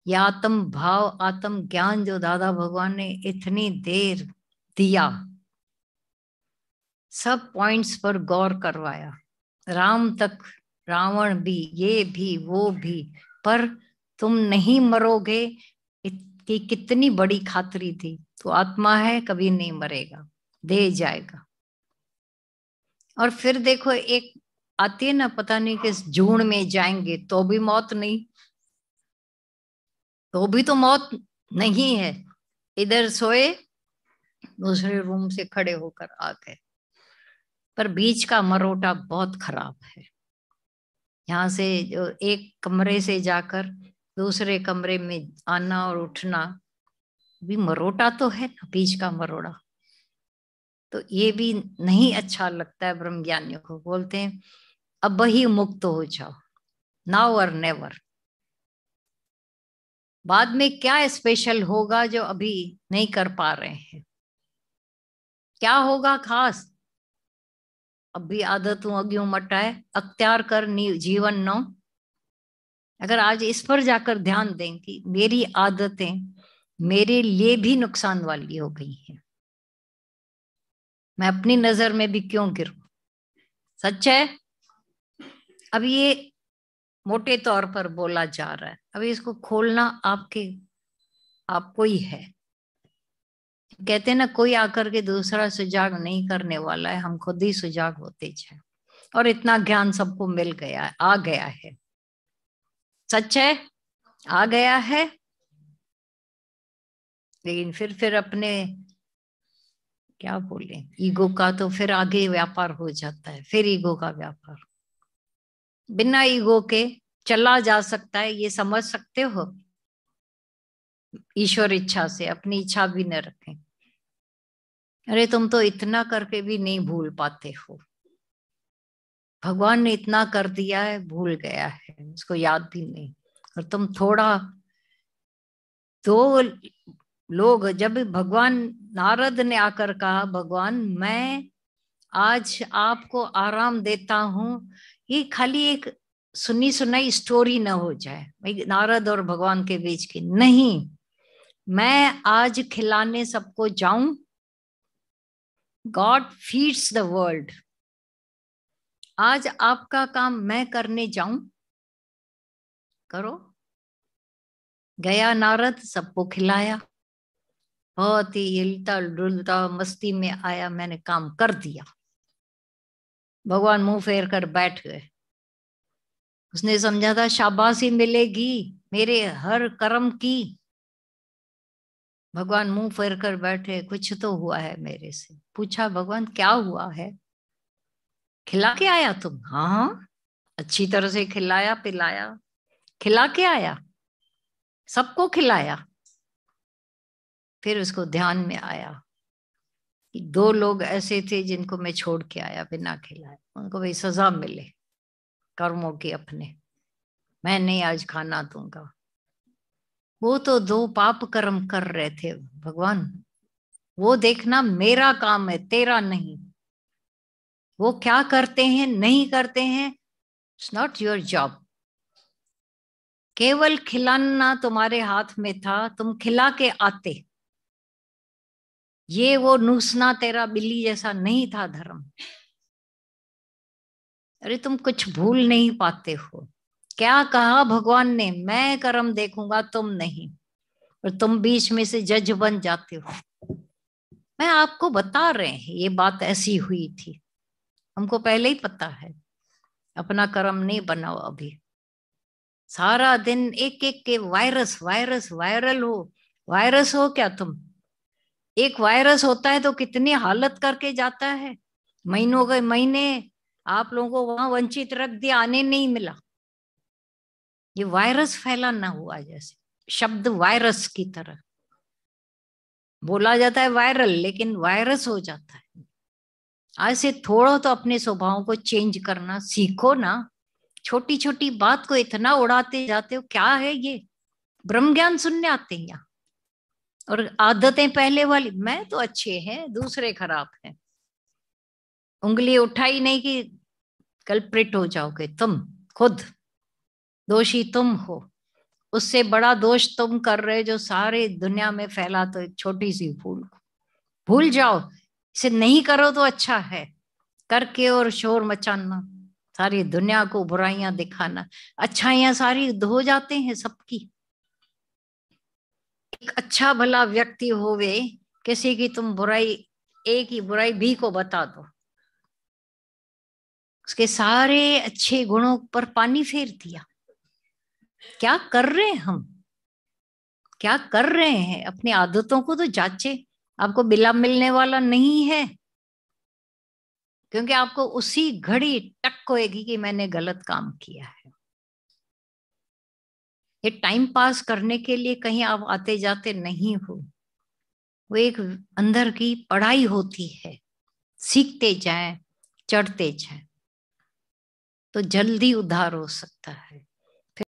ये आत्म भाव आत्म ज्ञान जो दादा भगवान ने इतनी देर दिया, सब पॉइंट्स पर गौर करवाया, राम तक, रावण भी, ये भी, वो भी, पर तुम नहीं मरोगे कि कितनी बड़ी खातरी थी। तो आत्मा है, कभी नहीं मरेगा, दे जाएगा। और फिर देखो एक आती है ना, पता नहीं किस जून में जाएंगे तो भी मौत नहीं, तो भी तो मौत नहीं है। इधर सोए, दूसरे रूम से खड़े होकर आ गए। पर बीच का मरोटा बहुत खराब है। यहाँ से जो एक कमरे से जाकर दूसरे कमरे में आना और उठना भी मरोटा तो है ना, बीच का मरोड़ा। तो ये भी नहीं अच्छा लगता है ब्रह्म ज्ञानियों को। बोलते हैं अब वही मुक्त हो जाओ, नाउ और नेवर। बाद में क्या स्पेशल होगा जो अभी नहीं कर पा रहे हैं, क्या होगा खास? अभी आदतों अग्यूं मटाए, अख्तियार कर जीवन नो। अगर आज इस पर जाकर ध्यान दें कि मेरी आदतें मेरे लिए भी नुकसान वाली हो गई हैं, मैं अपनी नजर में भी क्यों गिरूं? सच है। अब ये मोटे तौर पर बोला जा रहा है, अभी इसको खोलना आपको ही है। कहते हैं ना, कोई आकर के दूसरा सुजाग नहीं करने वाला है, हम खुद ही सुजाग होते जाए। और इतना ज्ञान सबको मिल गया है, आ गया है। सच है, आ गया है। लेकिन फिर अपने क्या बोले, ईगो का तो फिर आगे व्यापार हो जाता है, फिर ईगो का व्यापार। बिना ईगो के चला जा सकता है, ये समझ सकते हो। ईश्वर इच्छा से अपनी इच्छा भी न रखें। अरे तुम तो इतना करके भी नहीं भूल पाते हो। भगवान ने इतना कर दिया है, भूल गया है, उसको याद भी नहीं। और तुम थोड़ा, दो लोग, जब भगवान, नारद ने आकर कहा भगवान मैं आज आपको आराम देता हूं, ये खाली एक सुनी सुनाई स्टोरी ना हो जाए भाई नारद और भगवान के बीच की, नहीं, मैं आज खिलाने सबको जाऊं। God feeds the world. आज आपका काम मैं करने जाऊं, करो। गया नारद, सबको खिलाया, बहुत ही हिलता डुलता मस्ती में आया, मैंने काम कर दिया। भगवान मुंह फेर कर बैठ गए। उसने समझा था शाबाशी मिलेगी मेरे हर कर्म की। भगवान मुंह फेर कर बैठे, कुछ तो हुआ है मेरे से। पूछा भगवान क्या हुआ है? खिला के आया तुम? हाँ हाँ, अच्छी तरह से खिलाया पिलाया, खिला के आया, सबको खिलाया। फिर उसको ध्यान में आया कि दो लोग ऐसे थे जिनको मैं छोड़ के आया बिना खिलाए, उनको भाई सजा मिले कर्मों की अपने, मैं नहीं आज खाना दूंगा। वो तो दो पाप कर्म कर रहे थे भगवान, वो देखना मेरा काम है, तेरा नहीं। वो क्या करते हैं नहीं करते हैं, इट्स नॉट योर जॉब। केवल खिलाना तुम्हारे हाथ में था, तुम खिला के आते। ये वो नूसना तेरा बिल्ली जैसा नहीं था धर्म। अरे तुम कुछ भूल नहीं पाते हो। क्या कहा भगवान ने, मैं कर्म देखूंगा तुम नहीं, और तुम बीच में से जज बन जाते हो। मैं आपको बता रहे हैं ये बात ऐसी हुई थी, हमको पहले ही पता है। अपना कर्म नहीं बनाओ अभी। सारा दिन एक एक के वायरस वायरस वायरल हो। वायरस हो क्या तुम? एक वायरस होता है तो कितनी हालत करके जाता है। महीनों के महीने आप लोगों को वहां वंचित रख दिया, आने नहीं मिला। ये वायरस फैलाना हुआ, जैसे शब्द वायरस की तरह बोला जाता है वायरल, लेकिन वायरस हो जाता है। आज से थोड़ा तो अपने स्वभाव को चेंज करना सीखो ना। छोटी छोटी बात को इतना उड़ाते जाते हो, क्या है ये? ब्रह्म ज्ञान सुनने आते हैं यहाँ, और आदतें पहले वाली, मैं तो अच्छे हैं दूसरे खराब हैं। उंगली उठाई नहीं कि कल्प्रिट हो जाओगे तुम, खुद दोषी तुम हो। उससे बड़ा दोष तुम कर रहे जो सारे दुनिया में फैला, तो एक छोटी सी भूल को भूल जाओ। इसे नहीं करो तो अच्छा है, करके और शोर मचाना, सारी दुनिया को बुराइयां दिखाना, अच्छाइयां सारी धो जाते हैं सबकी। एक अच्छा भला व्यक्ति होवे, किसी की तुम बुराई, एक ही बुराई भी को बता दो, उसके सारे अच्छे गुणों पर पानी फेर दिया। क्या कर रहे हैं हम, क्या कर रहे हैं? अपनी आदतों को तो जांचे। आपको बिला मिलने वाला नहीं है, क्योंकि आपको उसी घड़ी टक होएगी कि मैंने गलत काम किया है। ये टाइम पास करने के लिए कहीं आप आते जाते नहीं हो, वो एक अंदर की पढ़ाई होती है। सीखते जाएं, चढ़ते जाएं, तो जल्दी उद्धार हो सकता है।